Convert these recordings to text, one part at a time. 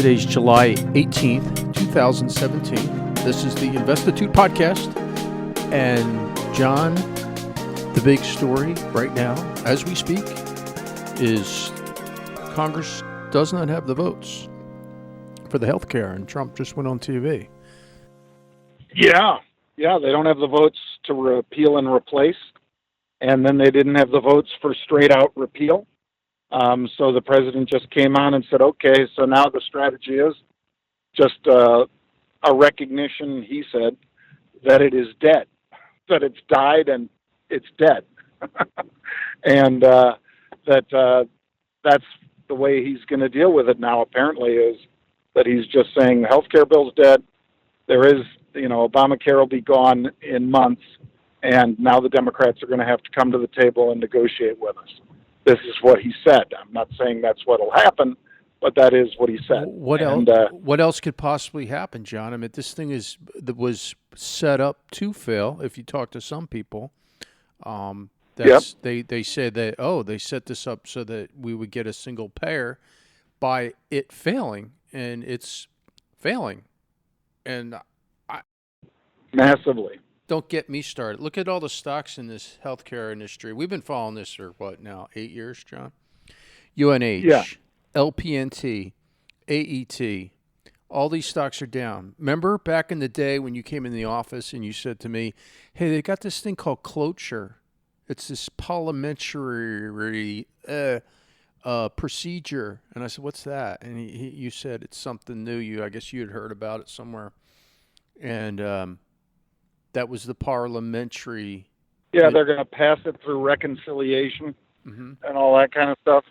Today's July 18th, 2017. This is the Investitude podcast. And John, the big story right now, as we speak, is Congress does not have the votes for the health care, and Trump just went on TV. Yeah, they don't have the votes to repeal and replace, and then they didn't have the votes for straight-out repeal. So the president just came on and said, okay, so now the strategy is just a recognition, he said, that it is dead, that it's died and it's dead. And that's the way he's going to deal with it now, apparently, is that he's just saying the health care bill's dead. There is, Obamacare will be gone in months, and now the Democrats are going to have to come to the table and negotiate with us. This is what he said. I'm not saying that's what will happen, but that is what he said. What else could possibly happen, John? I mean, this thing was set up to fail. If you talk to some people, they said that they set this up so that we would get a single payer by it failing, and it's failing, and massively. Don't get me started. Look at all the stocks in this healthcare industry. We've been following this for, 8 years, John? UNH, LPNT, AET, all these stocks are down. Remember back in the day when you came in the office and you said to me, hey, they got this thing called cloture. It's this parliamentary procedure. And I said, what's that? And you said it's something new. I guess you had heard about it somewhere. And that was the parliamentary. Yeah, they're going to pass it through reconciliation and all that kind of stuff.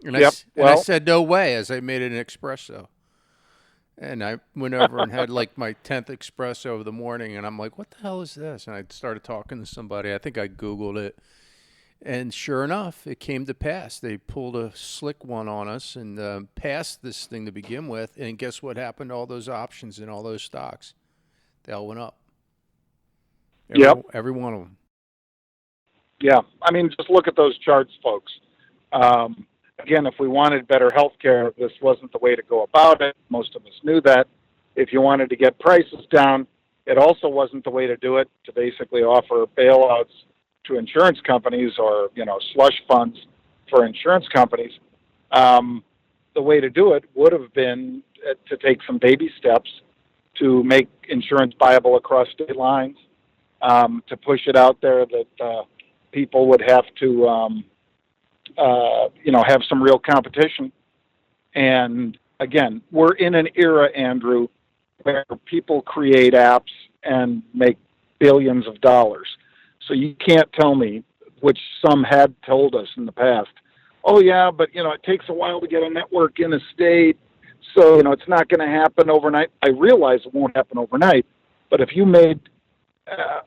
And I said, no way, as I made an espresso. And I went over and had like my 10th espresso of the morning, and I'm like, what the hell is this? And I started talking to somebody. I think I Googled it. And sure enough, it came to pass. They pulled a slick one on us and passed this thing to begin with. And guess what happened to all those options and all those stocks? They all went up. Every one of them. Yeah. I mean, just look at those charts, folks. Again, if we wanted better health care, this wasn't the way to go about it. Most of us knew that. If you wanted to get prices down, it also wasn't the way to do it, to basically offer bailouts to insurance companies or, slush funds for insurance companies. The way to do it would have been to take some baby steps to make insurance viable across state lines. To push it out there that people would have to, have some real competition. And again, we're in an era, Andrew, where people create apps and make billions of dollars. So you can't tell me, which some had told us in the past, oh yeah, but it takes a while to get a network in a state, so it's not going to happen overnight. I realize it won't happen overnight, but if you made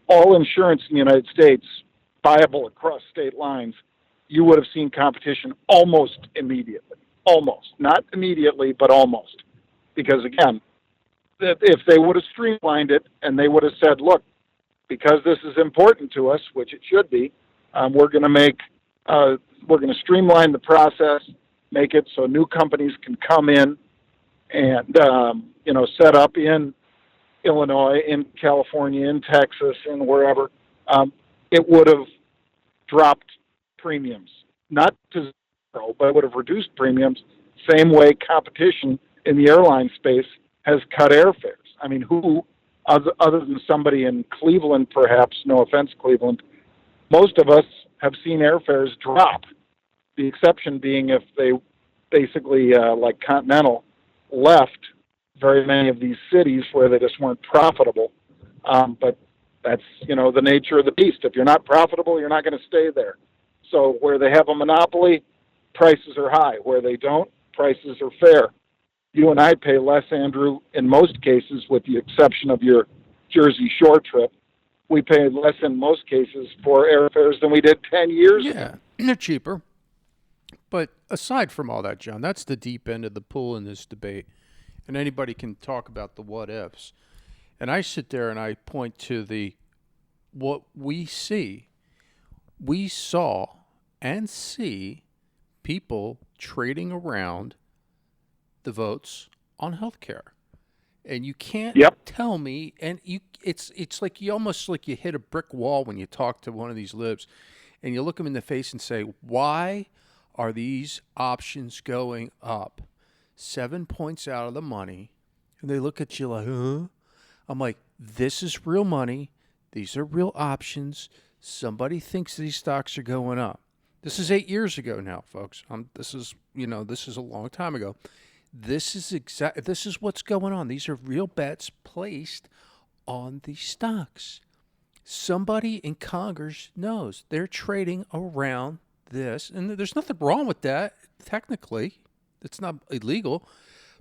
all insurance in the United States viable across state lines, you would have seen competition almost immediately. Almost. Not immediately, but almost. Because, again, if they would have streamlined it and they would have said, look, because this is important to us, which it should be, we're going to streamline the process, make it so new companies can come in and, set up in Illinois, in California, in Texas, and wherever, it would have dropped premiums. Not to zero, but it would have reduced premiums, same way competition in the airline space has cut airfares. I mean, who, other than somebody in Cleveland, perhaps, no offense, Cleveland, most of us have seen airfares drop. The exception being if they basically, like Continental, left very many of these cities where they just weren't profitable. But that's, the nature of the beast. If you're not profitable, you're not going to stay there. So where they have a monopoly, prices are high. Where they don't, prices are fair. You and I pay less, Andrew, in most cases, with the exception of your Jersey Shore trip. We pay less in most cases for airfares than we did 10 years ago. Yeah, they're cheaper. But aside from all that, John, that's the deep end of the pool in this debate. And anybody can talk about the what ifs. And I sit there and I point to what we see. We saw and see people trading around the votes on healthcare. And you can't Yep. tell me, and it's like you almost like you hit a brick wall when you talk to one of these libs and you look them in the face and say, why are these options going up 7 points out of the money? And they look at you like, huh? I'm like, this is real money. These are real options. Somebody thinks these stocks are going up. This is 8 years ago now, folks. This is a long time ago. This is what's going on. These are real bets placed on these stocks. Somebody in Congress knows they're trading around this, and there's nothing wrong with that. Technically, it's not illegal.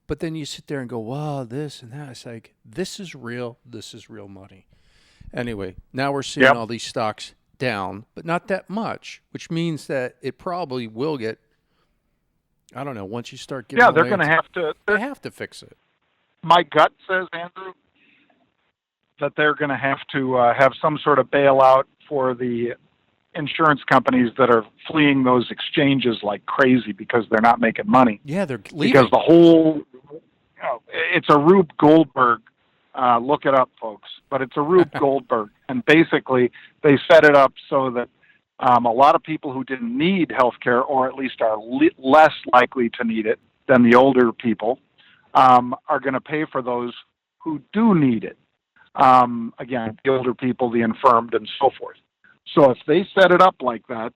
But then you sit there and go, wow, this and that. It's like, this is real. This is real money. Anyway, now we're seeing all these stocks down, but not that much, which means that it probably will get, I don't know, once you start getting they're going to have to. They have to fix it. My gut says, Andrew, that they're going to have to have some sort of bailout for the insurance companies that are fleeing those exchanges like crazy because they're not making money. Yeah, they're leaving. Because the whole, it's a Rube Goldberg. Look it up, folks. But it's a Rube Goldberg. And basically, they set it up so that a lot of people who didn't need health care, or at least are less likely to need it than the older people, are going to pay for those who do need it. Again, the older people, the infirmed, and so forth. So if they set it up like that,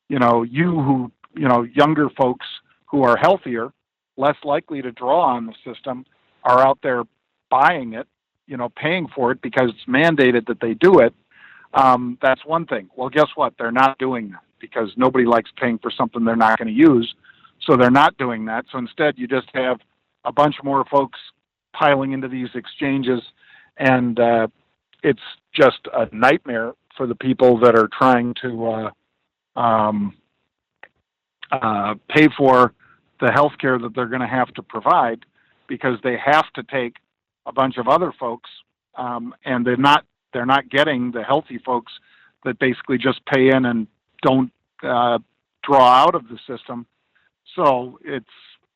younger folks who are healthier, less likely to draw on the system, are out there buying it, paying for it because it's mandated that they do it, that's one thing. Well, guess what? They're not doing that because nobody likes paying for something they're not going to use. So they're not doing that. So instead, you just have a bunch more folks piling into these exchanges, and it's just a nightmare for the people that are trying to pay for the health care that they're going to have to provide, because they have to take a bunch of other folks, and they're not getting the healthy folks that basically just pay in and don't draw out of the system. So it's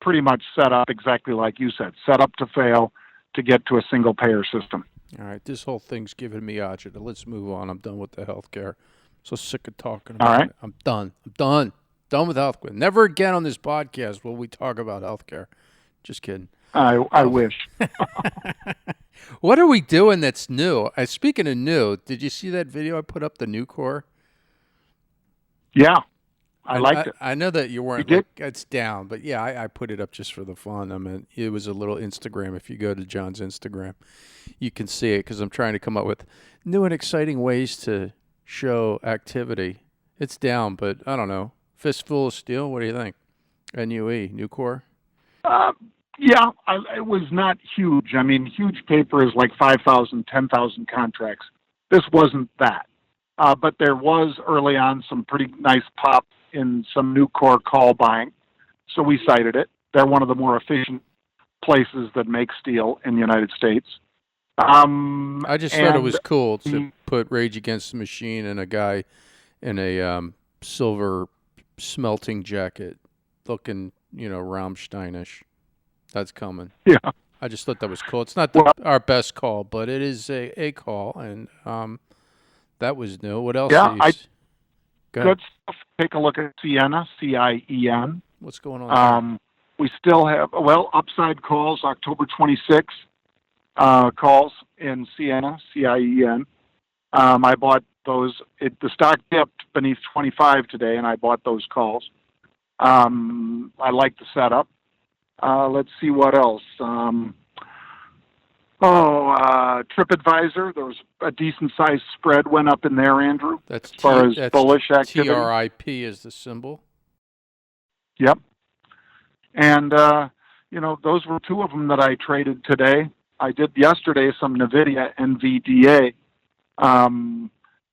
pretty much set up exactly like you said, set up to fail to get to a single payer system. All right, this whole thing's giving me agita. Let's move on. I'm done with the healthcare. So sick of talking about it. I'm done. Done with healthcare. Never again on this podcast will we talk about healthcare. Just kidding. I wish. What are we doing that's new? Speaking of new, did you see that video I put up, the NUE core? Yeah, I liked it. I know that you weren't. You did? It's down, but yeah, I put it up just for the fun. I mean, it was a little Instagram. If you go to John's Instagram, you can see it because I'm trying to come up with new and exciting ways to show activity. It's down, but I don't know. Fistful of steel. What do you think? NUE core. Yeah, it was not huge. I mean, huge paper is like 5,000, 10,000 contracts. This wasn't that. But there was early on some pretty nice pop in some NUE core call buying. So we cited it. They're one of the more efficient places that make steel in the United States. I just thought it was cool to put Rage Against the Machine and a guy in a silver smelting jacket looking, Rammsteinish. That's coming. Yeah. I just thought that was cool. It's not our best call, but it is a call, and that was new. What else? Yeah, good stuff. Take a look at CIEN, CIEN. What's going on? We still have, upside calls, October 26th calls in CIEN, CIEN. I bought those. The stock dipped beneath 25 today, and I bought those calls. I like the setup. Let's see what else. TripAdvisor, there was a decent-sized spread went up in there, Andrew. That's as far as bullish activity. TRIP is the symbol. Yep. And, those were two of them that I traded today. I did yesterday some NVDA, and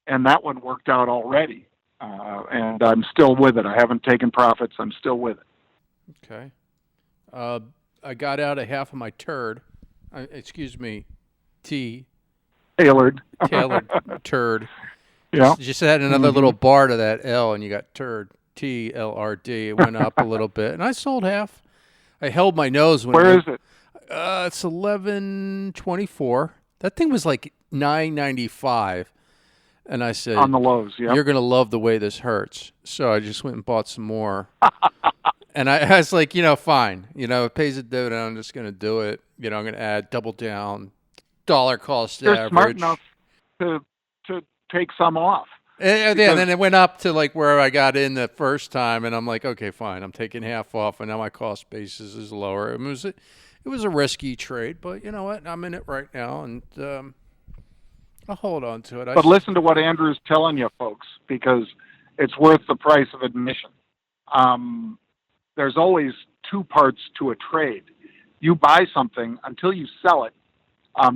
that one worked out already. And I'm still with it. I haven't taken profits. I'm still with it. Okay. I got out of half of my turd. Tailored turd. Yeah. Just add another little bar to that L, and you got turd. TLRD. It went up a little bit, and I sold half. I held my nose when. Where is it? It's 11.24. That thing was like $9.95, and I said, on the lows. Yeah. "You're gonna love the way this hurts." So I just went and bought some more. And I was like, fine. It pays a dividend. I'm just gonna do it. I'm gonna add double down, dollar cost You're average. smart enough to take some off. And then it went up to like where I got in the first time, and I'm like, okay, fine. I'm taking half off, and now my cost basis is lower. It was a risky trade, but you know what? I'm in it right now, and I'll hold on to it. But listen to what Andrew's telling you, folks, because it's worth the price of admission. There's always two parts to a trade. You buy something, until you sell it,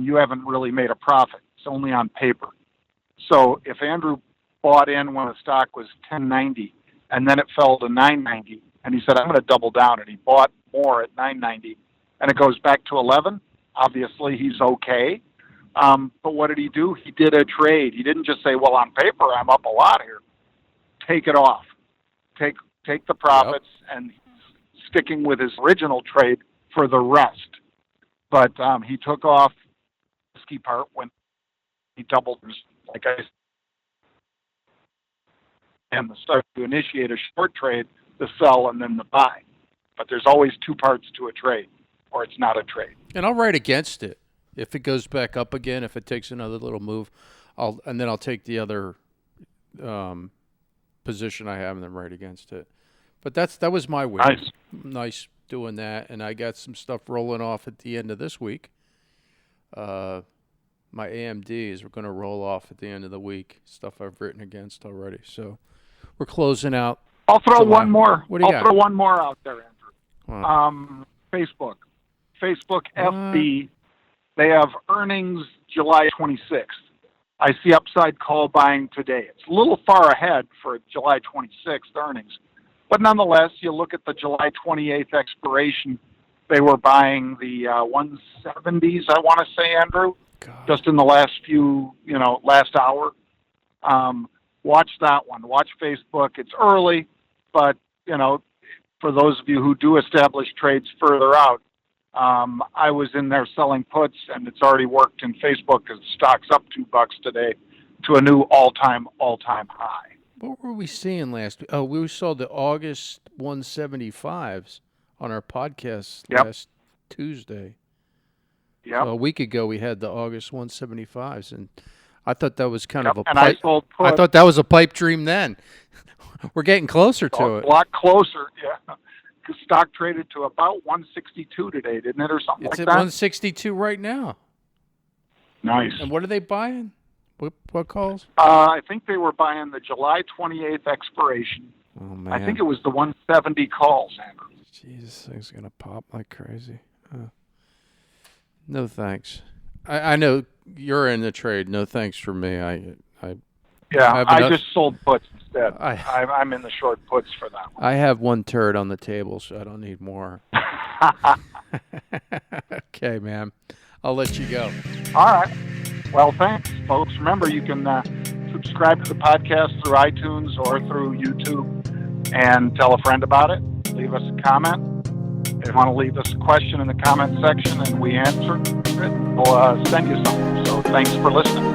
you haven't really made a profit. It's only on paper. So if Andrew bought in when the stock was $10.90 and then it fell to $9.90, and he said, I'm going to double down, and he bought more at $9.90, and it goes back to $11, obviously he's okay. But what did he do? He did a trade. He didn't just say, well, on paper, I'm up a lot here. Take it off. Take the profits, and sticking with his original trade for the rest. But he took off the risky part when he doubled, like I said, and start to initiate a short trade, the sell, and then the buy. But there's always two parts to a trade, or it's not a trade. And I'll write against it. If it goes back up again, if it takes another little move, I'll take the other position I have and then write against it. But that was my week. Nice doing that, and I got some stuff rolling off at the end of this week. My AMDs are going to roll off at the end of the week. Stuff I've written against already. So we're closing out. I'll throw one more. What do you got? Throw one more out there, Andrew. Wow. Facebook FB. They have earnings July 26th. I see upside call buying today. It's a little far ahead for July 26th earnings. But nonetheless, you look at the July 28th expiration, they were buying the 170s, I want to say, Andrew, just in the last last hour. Watch that one. Watch Facebook. It's early, but, for those of you who do establish trades further out, I was in there selling puts, and it's already worked in Facebook because the stock's up $2 today to a new all-time high. What were we seeing last week? Oh, we saw the August 175s on our podcast last Tuesday. Yeah. So a week ago, we had the August 175s, and I thought that was kind of a and pipe. I sold put. I thought that was a pipe dream then. We're getting closer to it. A lot closer, yeah. The stock traded to about 162 today, didn't it, or something It's like at that? 162 right now. Nice. And what are they buying? What calls? I think they were buying the July 28th expiration. Oh, man. I think it was the 170 calls, Andrew. Jeez, this thing's going to pop like crazy. No thanks. I know you're in the trade. No thanks for me. I just sold puts instead. I'm in the short puts for that one. I have one turd on the table, so I don't need more. Okay, man. I'll let you go. All right. Well, thanks, folks. Remember, you can subscribe to the podcast through iTunes or through YouTube and tell a friend about it. Leave us a comment. If you want to leave us a question in the comment section and we answer it, we'll send you something. So thanks for listening.